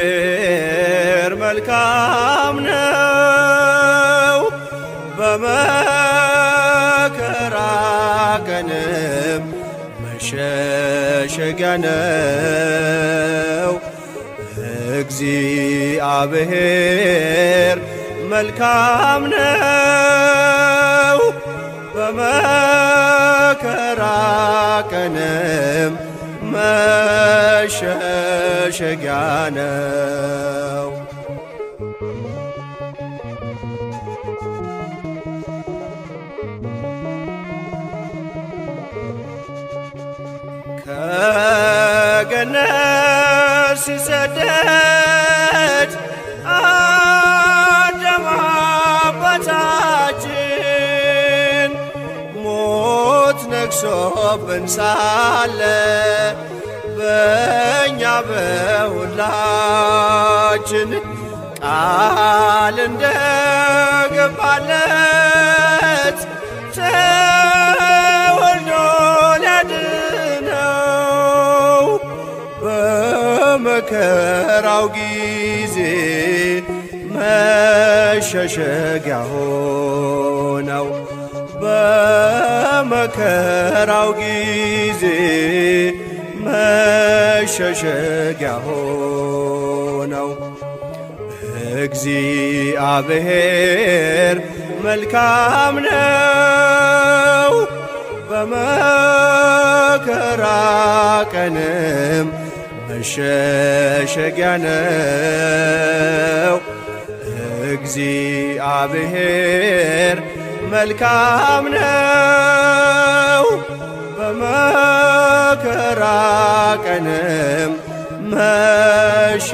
እግዚአብሔር መልካም ነው፣ በመከራ ቀንም መሸሸጊያ ነው። እግዚአብሔር መልካም ነው፣ በመከራ ቀንም መሸሸጊያ ነው። ከገነት ሲሰደድ አዳም አባታችን ሞት ነግሶብን ሳለ በእኛ በሁላችን ቃል እንደገባለት ተወልዶ ሊያድነው በመከራው ጊዜ መሸሸጊያ ሆነው በመከራው ጊዜ መሸሸጊያ ሆነው። እግዚአብሔር መልካም ነው፣ በመከራ ቀንም መሸሸጊያ ነው። እግዚአብሔር መልካም ነው፣ በመከራ ቀንም መሸሸጊያ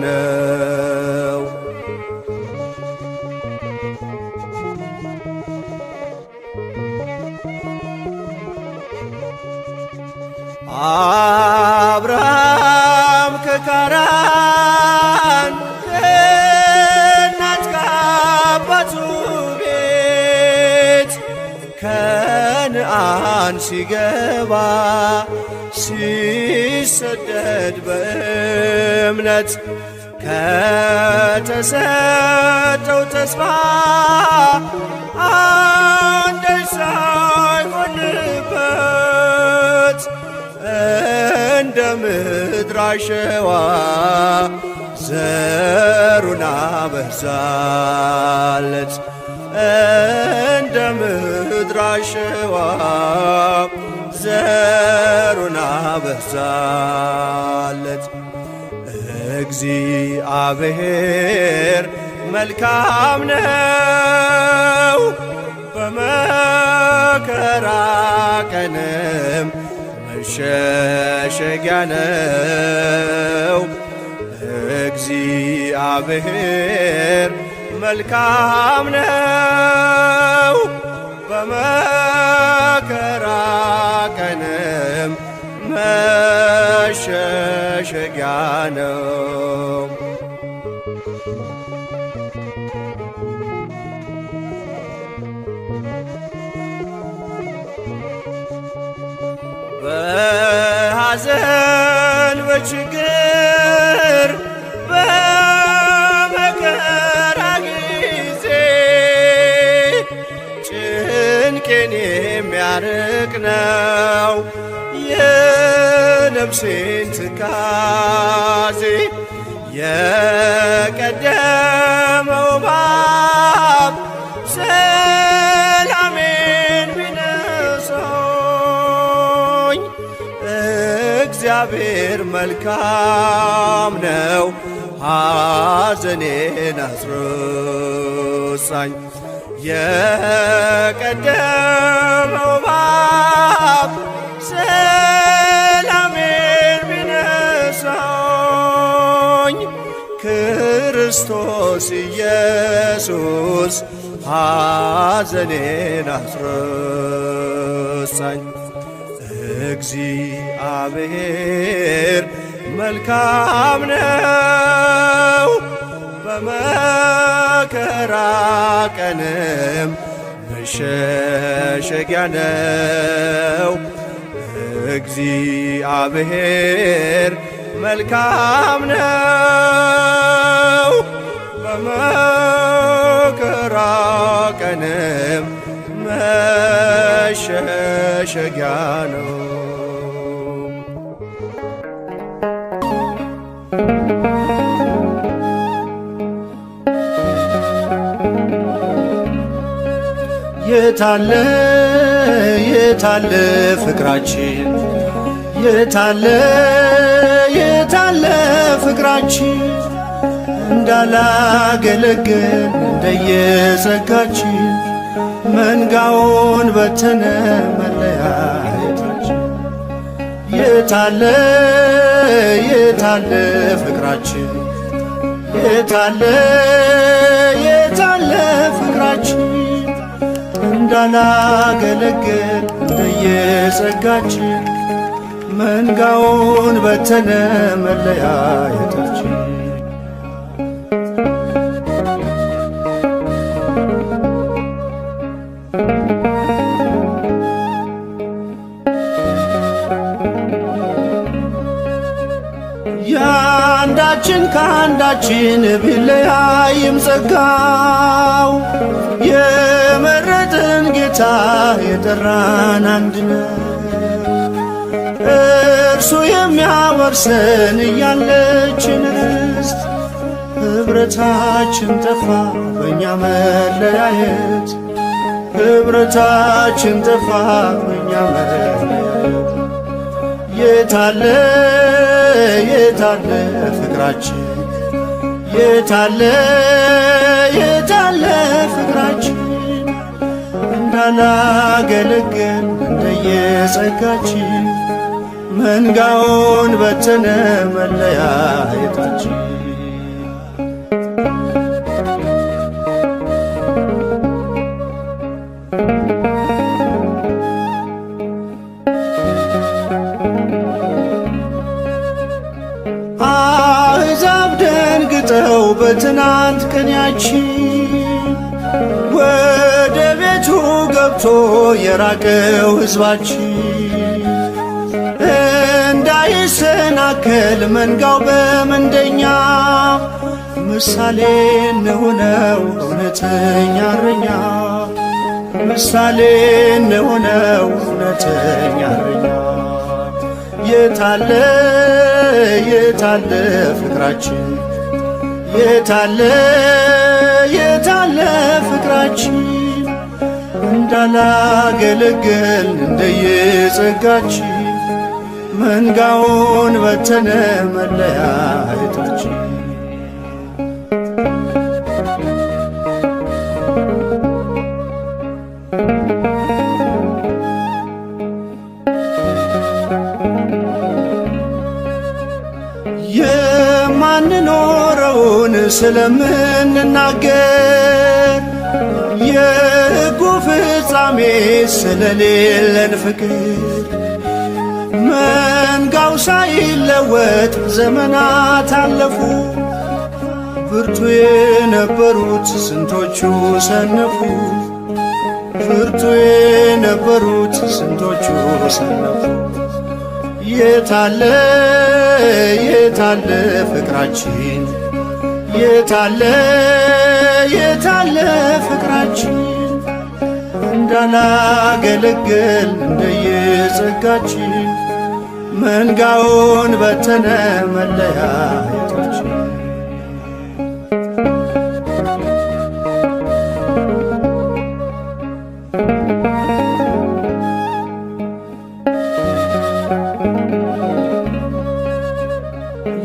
ነው። አብርሃም ከካራን ከእናት ከአባቱ ቤት ከነዓን ሲገባ ሲሰደድ በእምነት ከተሰጠው ተስፋ አንዳች ሳይሆንበት እንደ ምድር አሸዋ ዘሩን አበዛለት። እንደ ምድር አሸዋ ዘሩን አበዛለት። እግዚአብሔር መልካም ነው፣ በመከራ ቀንም መሸሸጊያ ነው። እግዚአብሔር መልካም ነው፣ በመከራ ቀንም መሸሸጊያ ነው። በሐዘን በችግር በመከራ ጊዜ ጭንቄን የሚያርቅ ነው የነፍሴን ትካዜ። የቀደመው እባብ ሰላሜን ቢነሳኝ እግዚአብሔር መልካም ነው፣ ሐዘኔን አስረሳኝ። የቀደመው እባብ ሰላሜን ቢነሳኝ ክርስቶስ ኢየሱስ ሐዘኔን አስረሳኝ። እግዚአብሔር መልካም ነው፣ በመከራ ቀንም መሸሸጊያ ነው። እግዚአብሔር መልካም ነው፣ በመከራ ቀንም መሸሸጊያ ነው። የታለ የታለ ፍቅራችን የታለ የታለ ፍቅራችን እንዳላገለገል እንደየጸጋችን መንጋውን በተነ መለያየታችን የታለ የታለ ፍቅራችን የታለ የታለ ፍቅራችን እንዳላገለገል እንደየጸጋችን መንጋውን በተነ መለያየታችን የአንዳችን ከአንዳችን ቢለያይም ጸጋው የመረጠን ጌታ የጠራን አንድ ነው። እርሱ የሚያወርሰን እያለችን ርስት ኅብረታችን ጠፋ በእኛ መለያየት ኅብረታችን ጠፋ በእኛ መለያየት የታለ የታለ ፍቅራችን የታለ የታለ ፍቅራችን እንዳላገለገል እንደየጸጋችን መንጋውን በተነ መለያየታችን አሕዛብ ደንግጠው በትናንት ቀንያችን ወደ ቤቱ ገብቶ የራቀው ሕዝባችን እንዳይሰናከል መንጋው በመንደኛ ምሳሌ እንሆነው እውነተኛ እረኛ ምሳሌ እንሆነው እውነተኛ እረኛ የታለ የታለ ፍቅራችን የታለ የታለ ፍቅራችን እንዳላገለገል እንደየጸጋችን መንጋውን በተነ መለያየታችን የማንኖረውን ስለምንናገር የሕጉ ፍጻሜ ስለሌለን ፍቅር መንጋው ሳይለወጥ ዘመናት አለፉ። ብርቱ የነበሩት ስንቶቹ ሰነፉ። ብርቱ የነበሩት ስንቶቹ ሰነፉ። የታለ የታለ ፍቅራችን የታለ የታለ ፍቅራችን እንዳላገለገል እንደየጸጋችን መንጋውን በተነ መለያየታችን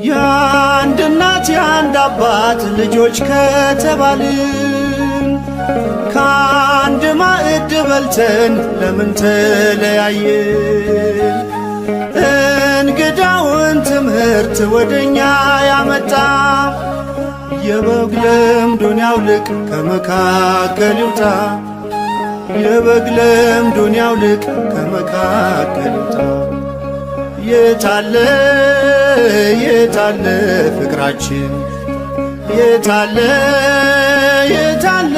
የአንድ እናት የአንድ አባት ልጆች ከተባልን ከአንድ ማዕድ በልተን ለምን ተለያየን? እንግዳውን ትምህርት ወደኛ ያመጣ የበግ ለምዱን ያውልቅ ከመካከል ይውጣ። የበግ ለምዱን ያውልቅ ከመካከል ይውጣ። የታለ የታለ ፍቅራችን የታለ የታለ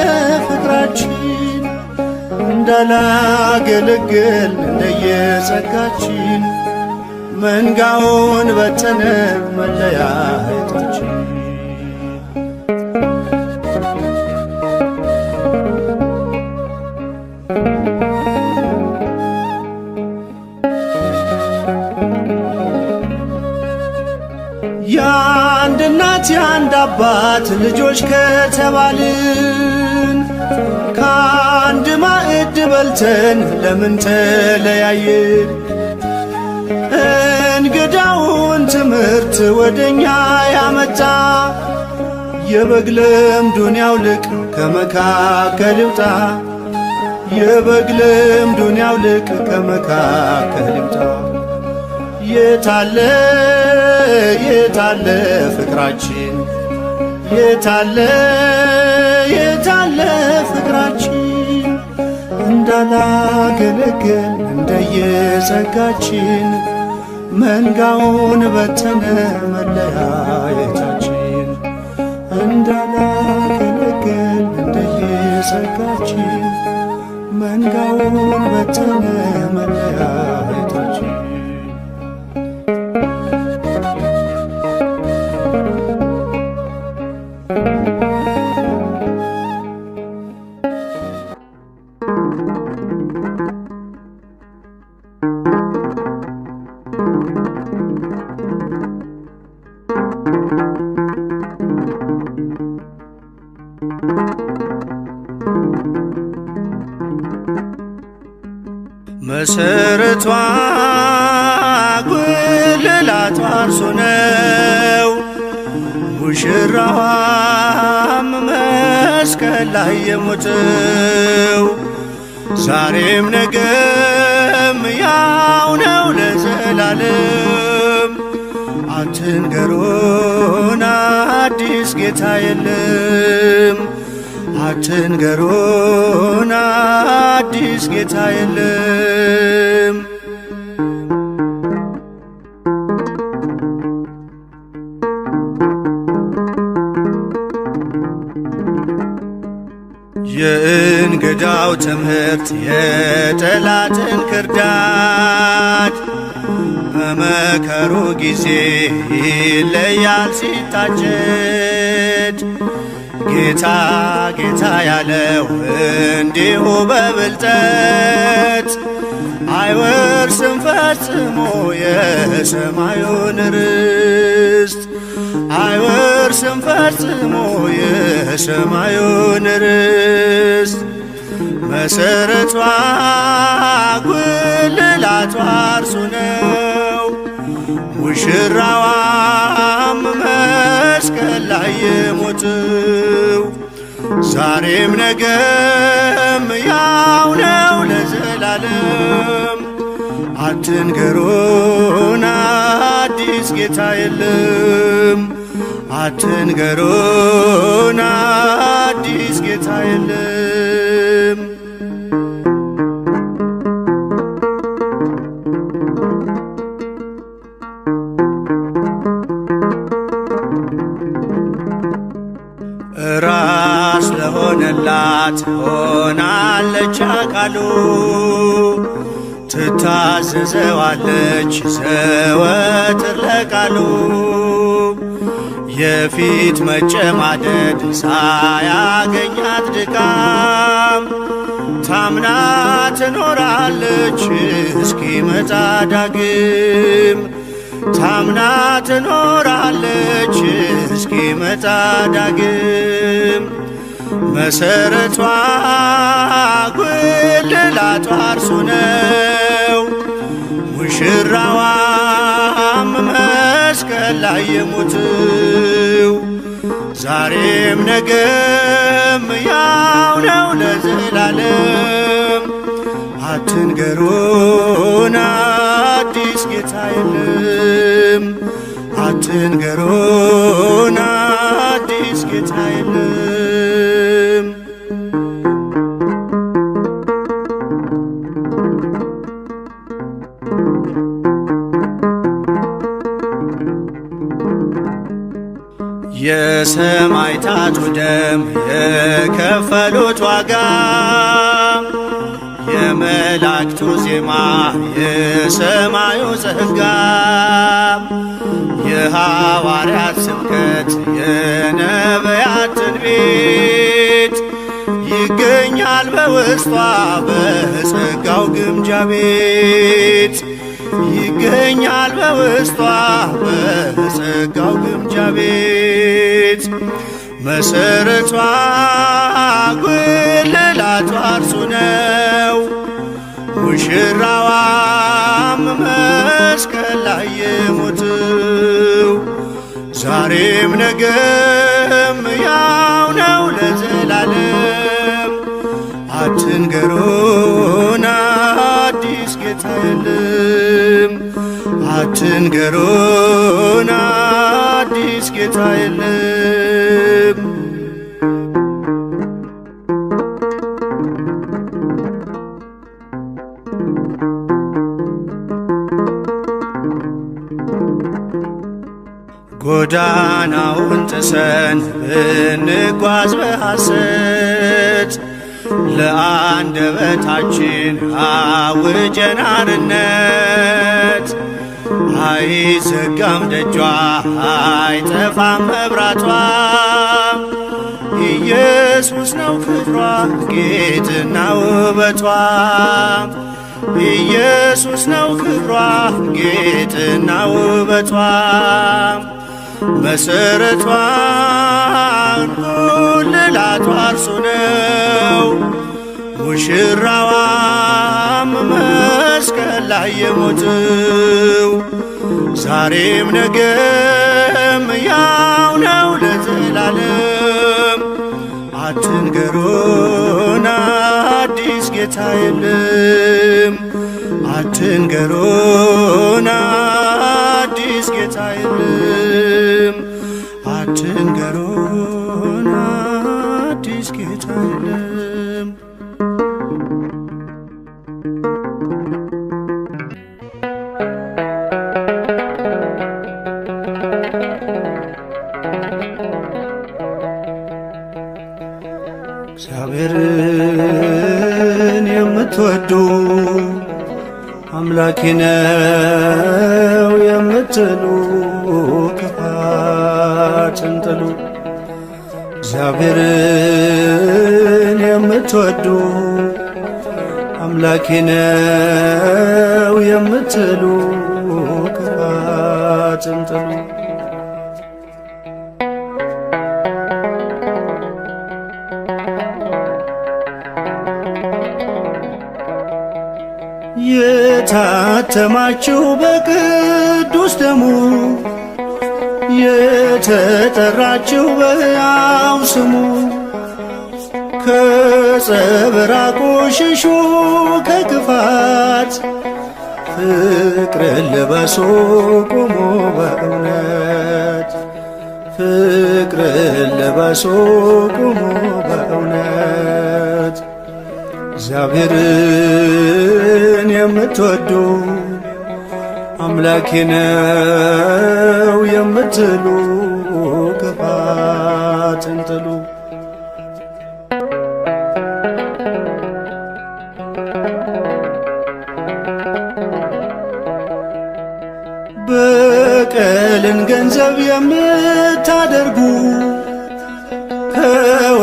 ፍቅራችን እንዳላገለግል እንደየጸጋችን መንጋውን በተነ መለያየታችን። የአንድ እናት የአንድ አባት ልጆች ከተባልን ከአንድ ማዕድ በልተን ለምን ተለያየን? እንግዳውን ትምህርት ወደኛ ያመጣ የበግ ለምዱን ያውልቅ ከመካከል ይውጣ። የበግ ለምዱን ያውልቅ ከመካከል ይውጣ። የታለ የታለ ፍቅራችን? የታለ የታለ ፍቅራችን? እንዳላገለገል እንደየጸጋችን መንጋውን በተነ መለያየታችን። እንዳላገለገል እንደየጸጋችን መንጋውን በተነ መለያየታችን። መሰረቷ ጉልላቷ እርሱ ነው። ሙሽራዋም መስቀል ላይ የሞተው ዛሬም ነገም ያው ነው ለዘላለም። አትንገሩን አዲስ ጌታ የለም። አትንገሩን አዲስ ጌታ የለም። የእንግዳው ትምህርት የጠላትን ክርዳድ በመከሩ ጊዜ ይለያል ሲታጨድ። ጌታ ጌታ ያለው እንዲሁ በብልጠት አይወርስም ፈጽሞ የሰማዩን ርስት። አይወርስም ፈጽሞ የሰማዩን ርስት። መሰረቷ ጉልላቷ እርሱ ነው። ሙሽራዋም መስቀል ላይ የሞተው ዛሬም ነገም ያው ነው ለዘላለም። አትንገሩን አዲስ ጌታ የለም። አትንገሩን አዲስ ጌታ የለም። ራስ ለሆነላት ሆናለች አካሉ። ትታዘዘዋለች ዘወትር ለቃሉ። የፊት መጨማደድ ሳያገኛት ድካም ታምና ትኖራለች እስኪመጣ ዳግም። ታምና ትኖራለች እስኪመጣ ዳግም። መሰረቷ ጉልላቷ እርሱ ነው። ሙሽራዋም መስቀል ላይ የሞተው ዛሬም ነገም ያው ነው ለዘላለም። አትንገሩን አዲስ ጌታ የለም። አትንገሩን አዲስ ጌታ የለም። የሰማዕታቱ ደም የከፈሉት ዋጋ የመላእክቱ ዜማ የሰማዩ ጸጋ የሐዋርያት ስብከት የነቢያት ትንቢት ይገኛል በውስጧ በጸጋው ግምጃ ቤት ይገኛል በውስጧ በጸጋው ግምጃ ቤት መሰረቷ ጉልላቷ እርሱ ነው ሙሽራዋም መስቀል ላይ የሞተው ዛሬም ነገም ያው ነው ለዘላለም አትንገሩን አዲስ ጌታ የለም አትንገሩን አዲስ ጌታ የለም ጎዳናውን ጥሰን ብንጓዝ በሐሰት ለአንደበታችን አውጀን አርነት አይዘጋም ደጇ አይጠፋም መብራቷ ኢየሱስ ነው ክብሯ ጌጥና ውበቷ ኢየሱስ ነው ክብሯ ጌጥና ውበቷ መሰረቷን ጉልላቷ እርሱ ነው ሙሽራዋም መስቀል ላይ የሞተው ዛሬም ነገም ያው ነው ለዘላለም አትንገሩን አዲስ ጌታ የለም አትንገሩን አዲስ ጌታ የለም አትንገሩን አዲስ ጌታ የለም እግዚአብሔርን የምትወዱ አምላኬ ነው የምትሉ ክፋትን ጥሉ እግዚአብሔርን የምትወዱ አምላኬ ነው የምትሉ ክፋትን ጥሉ የታተማችሁ በቅዱስ ደሙ የተጠራችሁ በሕያው ስሙ ከጸብራቁ ሽሹ ከክፋት ፍቅርን ልበሱ ቁሙ በእውነት ፍቅርን ልበሱ ቁሙ በእውነት እግዚአብሔርን የምትወዱ አምላኬ ነው የምትሉ ክፋትን ጥሉ በቀልን ገንዘብ የምታደርጉ ከወንድማችሁ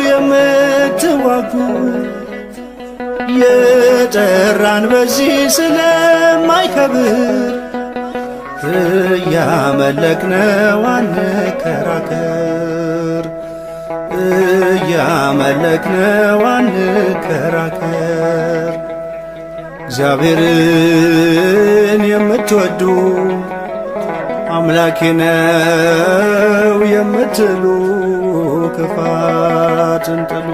የምትዋጉ የጠራን በዚህ ስለማይከብር እያመለክነው አንከራከር እያመለክነው አንከራከር እግዚአብሔርን የምትወዱ አምላኬ ነው የምትሉ ክፋትን ጥሉ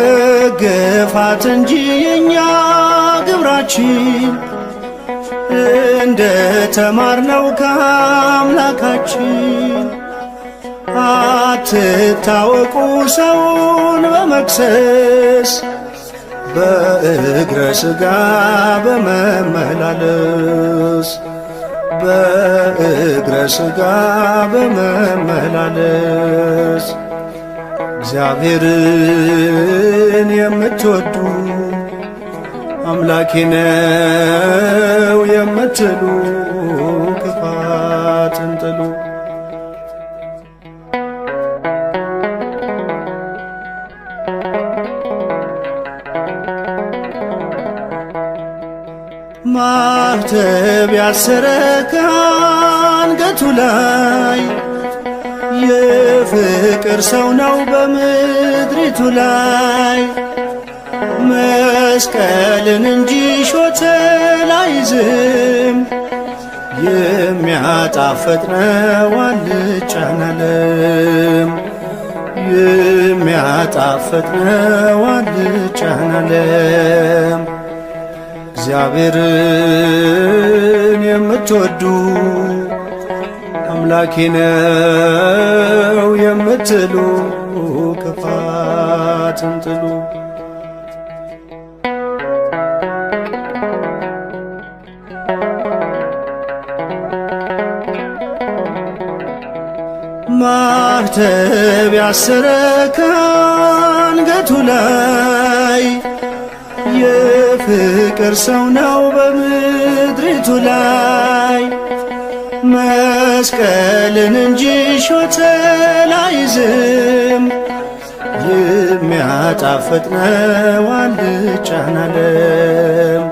መገፋት እንጂ የኛ ግብራችን እንደ ተማርነው ከአምላካችን አትታወቁ ሰውን በመክሰስ በእግረ ሥጋ በመመላለስ በእግረ ሥጋ በመመላለስ እግዚአብሔርን የምትወዱ አምላኬ ነው የምትሉ ክፋትን ጥሉ። ማኅተብ ያሰረ ከአንገቱ ላይ የፍቅር ሰው ነው በምድሪቱ ላይ። መስቀልን እንጂ ሾተል አይዝም፣ የሚያጣፍጥ ነው አልጫን ዓለም። የሚያጣፍጥ ነው አልጫን ዓለም። እግዚአብሔርን የምትወዱ አምላኬ ነው የምትሉ ክፋትን ጥሉ። ማኅተብ ያሰረ ከአንገቱ ላይ የፍቅር ሰው ነው በምድሪቱ ላይ። መስቀልን እንጂ ሾተል አይዝም፣ የሚያጣፍጥ ነው አልጫን ዓለም።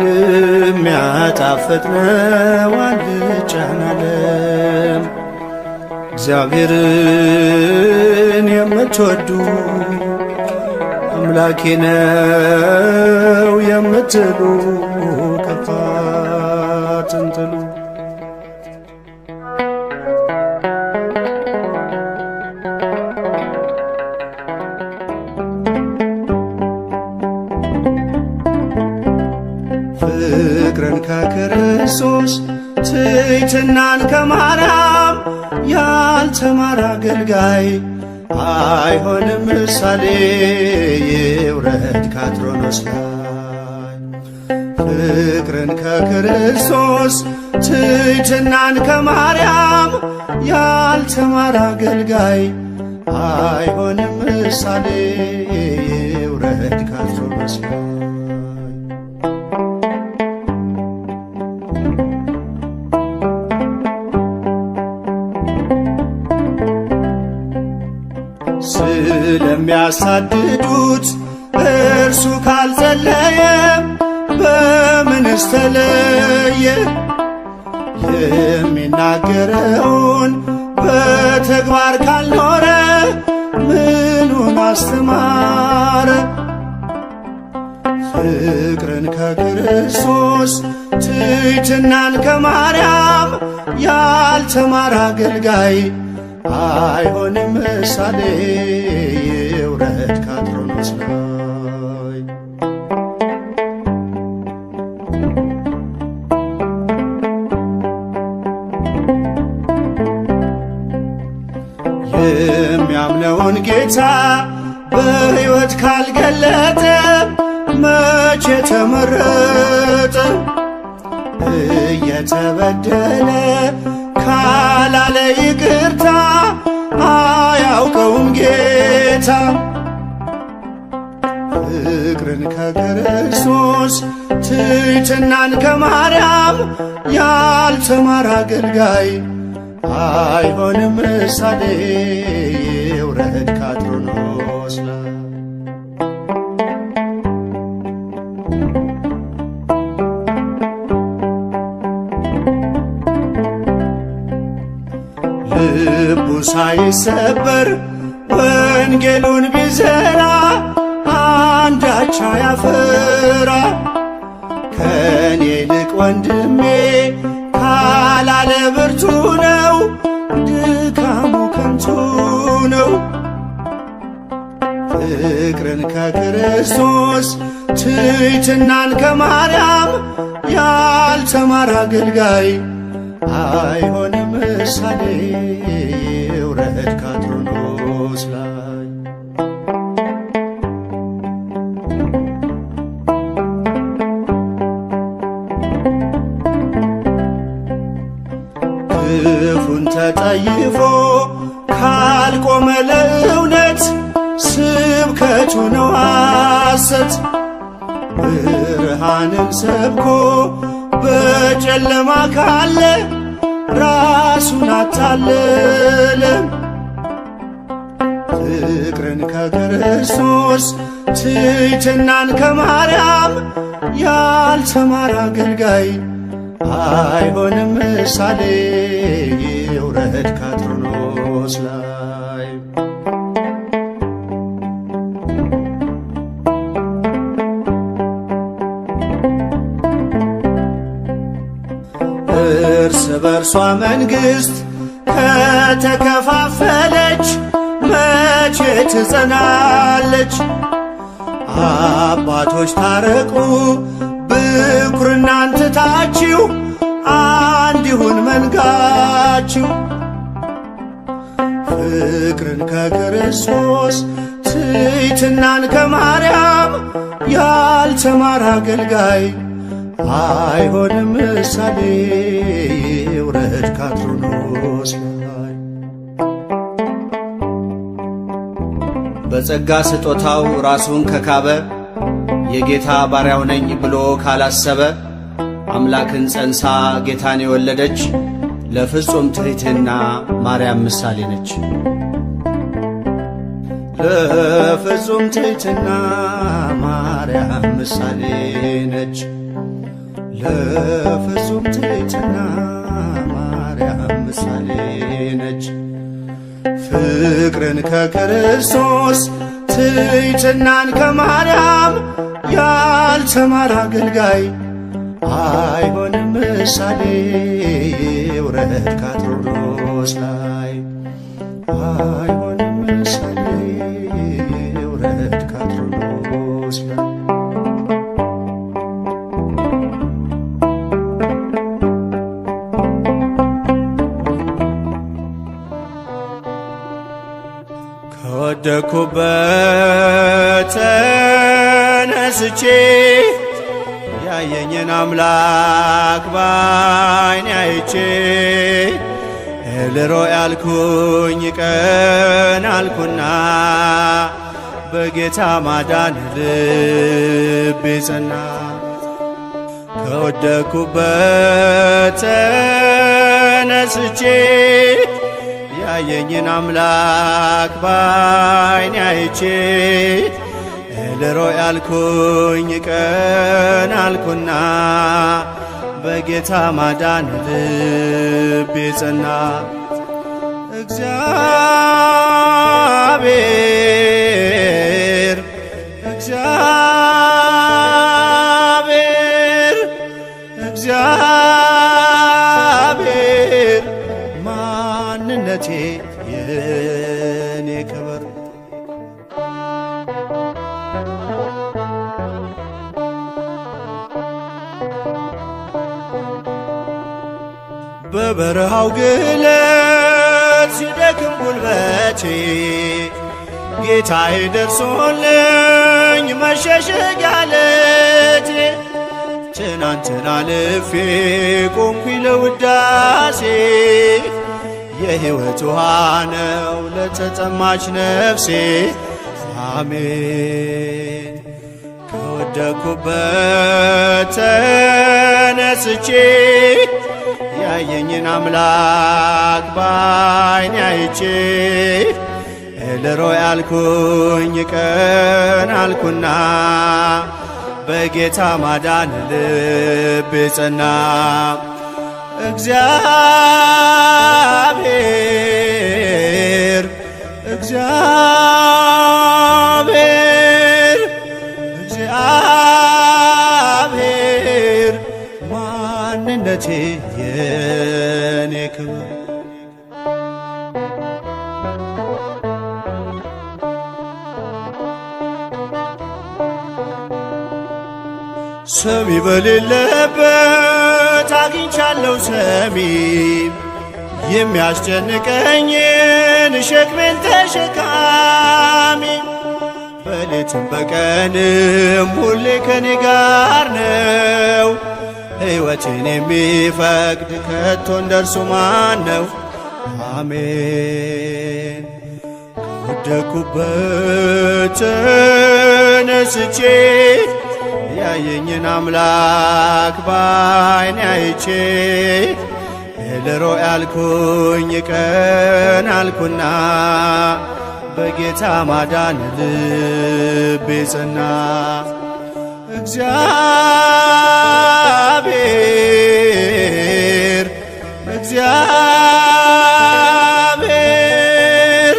የሚያጣፍጥ ነው አልጫን ዓለም። እግዚአብሔርን የምትወዱ አምላኬ ነው የምትሉ ክፋትን ጥሉ። ፍቅርን ከክርስቶስ ትሕትናን ከማርያም ያልተማረ አገልጋይ አይሆንም ምሳሌ ይውረድ ከአትሮኖስ ላይ። ፍቅርን ከክርስቶስ ትሕትናን ከማርያም ያልተማረ አገልጋይ አይሆንም ምሳሌ ይውረድ ከአትሮኖስ ላይ። ስለሚያሳድዱት እርሱ ካልጸለየ በምንስ ተለየ? የሚናገረውን በተግባር ካልኖረ ምኑን አስተማረ? ፍቅርን ከክርስቶስ ትሕትናን ከማርያም ያልተማረ አገልጋይ አይሆንም ምሳሌ ይውረድ ከአትሮኖስ ላይ። የሚያምነውን ጌታ በሕይወት ካልገለጠ መቼ ተመረጠ? እየተበደለ ካላለ ይቅርታ አያውቀውም ጌታ። ፍቅርን ከክርስቶስ ትሕትናን ከማርያም ያልተማረ አገልጋይ አይሆንም ምሳሌ ይውረድ ከአትሮኖስ ላይ። ልቡ ሳይሰበር ወንጌሉን ቢዘራ አንዳች አያፈራ። ከኔ ይልቅ ወንድሜ ካላለ ብርቱ ነው፣ ድካሙ ከንቱ ነው። ፍቅርን ከክርስቶስ ትሕትናን ከማርያም ያልተማረ አገልጋይ አይሆንም ምሳሌ ይውረድ ከአትሮኖስ ላይ። ክፉን ተጠይፎ ካልቆመ ለእውነት ስብከቱ ነው ሐሰት። ብርሃንን ሰብኮ በጨለማ ካለ ራሱን አታለለ። ፍቅርን ከክርስቶስ ትሕትናን ከማርያም ያልተማረ አገልጋይ አይሆንም ምሳሌ ይውረድ ከአትሮኖስ ላይ። እርስ በርሷ መንግሥት ከተከፋፈለች መቼ ትጸናለች? አባቶች ታረቁ ብኩርናን ትታችሁ አንድ ይሁን መንጋችሁ። ፍቅርን ከክርስቶስ ትሕትናን ከማርያም ያልተማረ አገልጋይ አይሆንም ምሳሌ ይውረድ ከአትሮኖስ ላይ። በጸጋ ስጦታው ራሱን ከካበ የጌታ ባሪያው ነኝ ብሎ ካላሰበ አምላክን ጸንሳ ጌታን የወለደች ለፍጹም ትሕትና ማርያም ምሳሌ ነች። ለፍጹም ትሕትና ማርያም ምሳሌ ነች። ለፍጹም ትሕትና ማርያም ምሳሌ ነች። ፍቅርን ከክርስቶስ ትሕትናን ከማርያም ያልተማረ አገልጋይ አይሆንም ምሳሌ ይውረድ ከአትሮኖስ ላይ። አይሆንም ምሳሌ ይውረድ ከአትሮኖስ ላይ። ከወደኩበት ተነስቼ ያየኝን አምላክ ባይኔ አይቼ ኤልሮይ ያልኩኝ ቀን አልኩና በጌታ ማዳን ልቤ ጸና። ከወደኩበት ተነስቼ ያየኝን አምላክ ባይኔ አይቼ ኤልሮይ ያልኩኝ ቀን አልኩና በጌታ ማዳን ልቤ ጸና። እግዚአብሔር እግዚአብሔር እግዚአብሔር ማንነቴ የኔ ክብር በበረሃው ግለት ሲደክም ጉልበቴ ጌታዬ ደርሶልኝ መሸሸጊያ ዓለቴ። ትናንትን አልፌ ቆምኩኝ ለውዳሴ የሕይወት ውሃ ነው ለተጠማች ነፍሴ። አሜን። ከወደኩበት ተነስቼ ያየኝን አምላክ ባይኔ አይቼ ኤልሮይ ያልኩኝ ቀን አልኩና በጌታ ማዳን ልቤ ጸና። እግዚአብሔር እግዚአብሔር እግዚአብሔር ማንነቴ የኔ ክብር ሰሚ በሌለበት አግኝቻለሁ ሰሚ የሚያስጨንቀኝን ሸክሜን ተሸካሚ። በሌትም በቀንም ሁሌ ከኔ ጋር ነው ሕይወቴን የሚፈቅድ ከቶ እንደርሱ ማን ነው? አሜን። ከወደኩበት ተነስቼ ያየኝን አምላክ ባይኔ አይቼ ኤልሮኢ ያልኩኝ ቀን አልኩና በጌታ ማዳን ልቤ ጸና። እግዚአብሔር እግዚአብሔር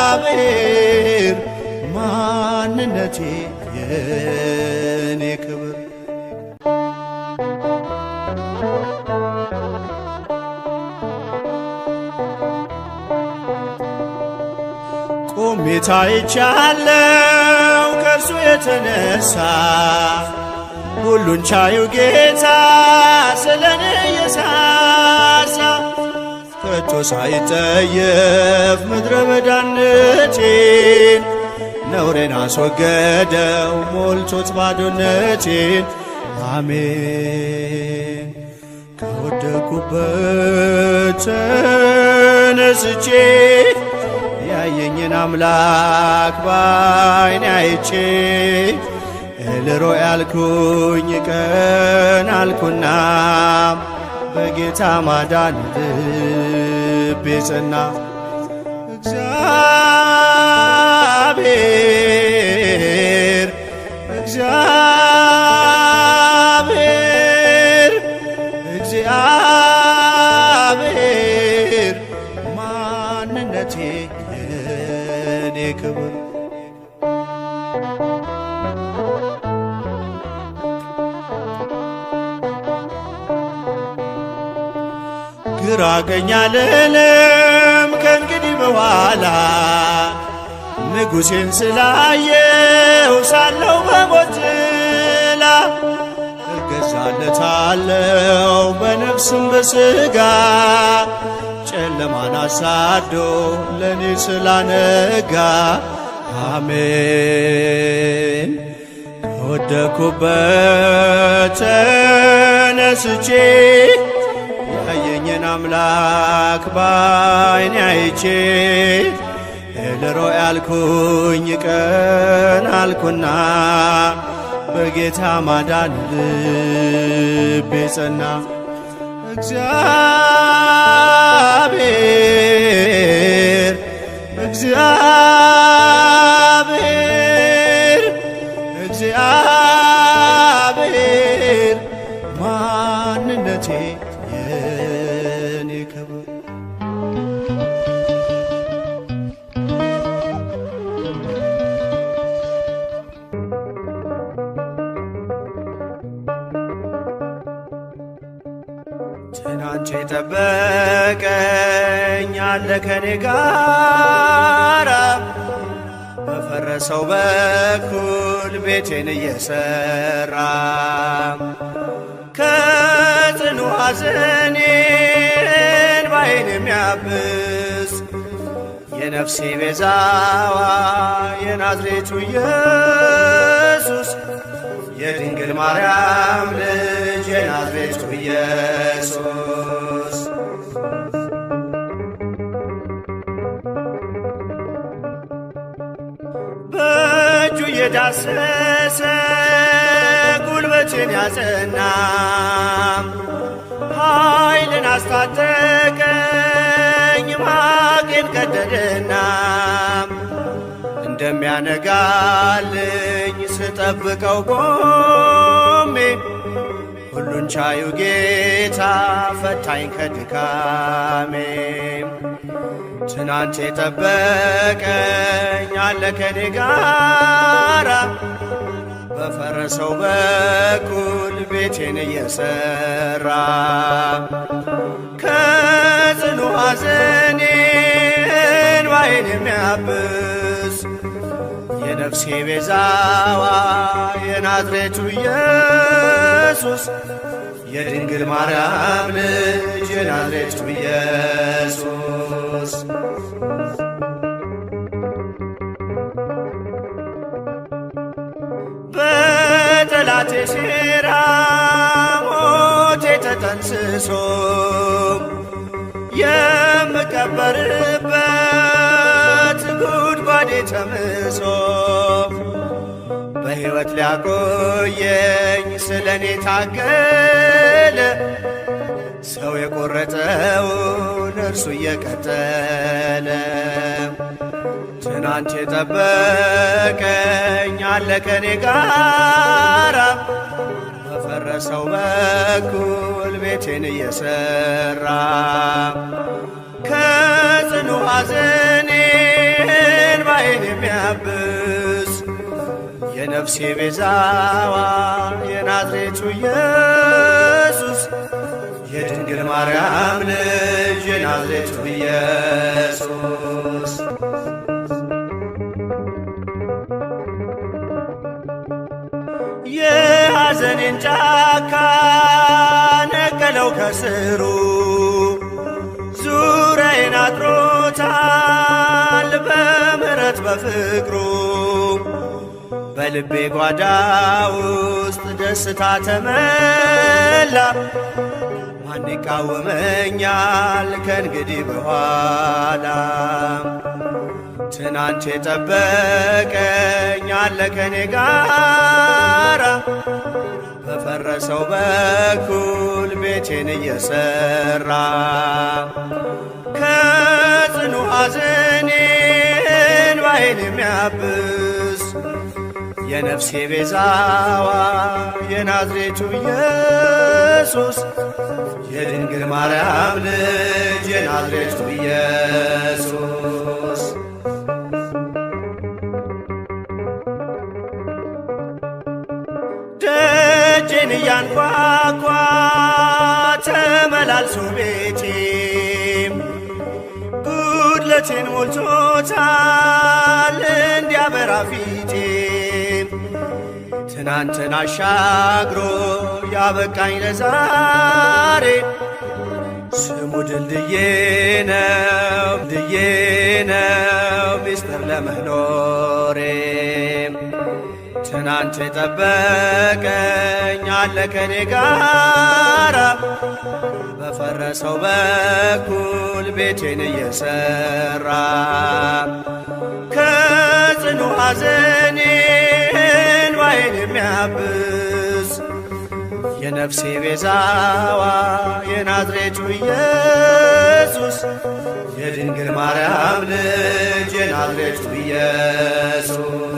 እግዚአብሔር ማንነቴ የኔ ክብር ቆሜ ታይቻለው ከእርሱ የተነሳ ሁሉን ቻዩ ጌታ ስለኔ የሳሳ ከቶ ሳይጠየፍ ምድረ በዳነቴን ነውሬን አስወገደው ሞልቶት ባዶነቴን አሜን። ከወደኩበት ተነስቼ ያየኝን አምላክ ባይኔ አይቼ ኤልሮኢ ያልኩኝ ቀን አልኩና በጌታ ማዳን ልቤ ጸና። እግዚአብሔር እግዚአብሔር እግዚአብሔር ማንነቴ የኔ ክብር ግራ ቀኝ አልልም ከእንግዲህ በኋላ ንጉሴን ስላየው ሳለው በሞት ጥላ እገዛለታለው በነፍስም በሥጋ ጨለማን አሳዶ ለኔ ስላነጋ አሜን። ከወደኩበት ተነስቼ ያየኝን አምላክ ባይኔ አይቼ ኤልሮኢ ያልኩኝ ቀን አልኩና በጌታ ማዳን ልቤ ጸና። እግዚአብሔር እግዚአብሔር እግዚአብሔር ማንነቴ የኔ ክብር ትናንት የጠበቀኝ አለ ከኔ ጋራ በፈረሰው በኩል ቤቴን እየሰራ ከጽኑ ሐዘኔ እንባዬን የሚያብስ የነፍሴ ቤዛዋ የናዝሬቱ ኢየሱስ የድንግል ማርያም ልጅ የናዝሬቱ ኢየሱስ በእጁ የዳሰሰ ጉልበቴን ያጸና ኃይልን አስታጠቀኝ ማቄን ቀደደና እንደሚያነጋልኝ ስጠብቀው ቆሜ ሁሉን ቻዩ ጌታ ፈታኝ ከድካሜ ትናንት የጠበቀኝ አለ ከኔ ጋራ በፈረሰው በኩል ቤቴን እየሰራ ከጽኑ ሐዘኔ እንባዬን የሚያብስ የነፍሴ ቤዛዋ የናዝሬቱ ኢየሱስ የድንግል ማርያም ልጅ የናዝሬቱ ኢየሱስ የጠላቴ ሴራ ሞቴ ተጠንስሶ የምቀበርበት ጉድጓዴ ተምሶ በሕይወት ሊያቆየኝ ስለ እኔ ታገለ። ሰው የቈረጠውን እርሱ እየቀጠለ ትናንት የጠበቀኝ አለ ከኔ ጋራ በፈረሰው በኩል ቤቴን እየሠራ ከጽኑ ሐዘኔ እንባዬን የሚያብስ የነፍሴ ቤዛዋ የናዝሬቱ ኢየሱስ የድንግል ማርያም ልጅ የናዝሬቱ ኢየሱስ የሐዘኔን ጫካ ነቀለው ከስሩ ዙሪያዬን አጥሮታል በምሕረት በፍቅሩ በልቤ ጓዳ ውስጥ ደስታ ተመላ። ማን ይቃወመኛል ከእንግዲህ በኋላ? ትናንት የጠበቀኝ አለ ከኔ ጋራ በፈረሰው በኩል ቤቴን እየሠራ ከጽኑ ሐዘኔ እንባዬን የሚያብስ የነፍሴ ቤዛዋ የናዝሬቱ ኢየሱስ የድንግል ማርያም ልጅ የናዝሬቱ ኢየሱስ ደጄን እያንኳኳ ተመላልሶ ቤቴ ጉድለቴን ሞልቶታል እንዲያበራ ፊቴ ትናንትን አሻግሮ ያበቃኝ ለዛሬ ስሙ ድልድዬ ነው ሚስጥር ለመኖሬ ትናንት የጠበቀኝ አለ ከኔ ጋራ በፈረሰው በኩል ቤቴን እየሠራ ከጽኑ ሐዘኔ እንባዬን የሚያብስ የነፍሴ ቤዛዋ የናዝሬቱ ኢየሱስ የድንግል ማርያም ልጅ የናዝሬቱ ኢየሱስ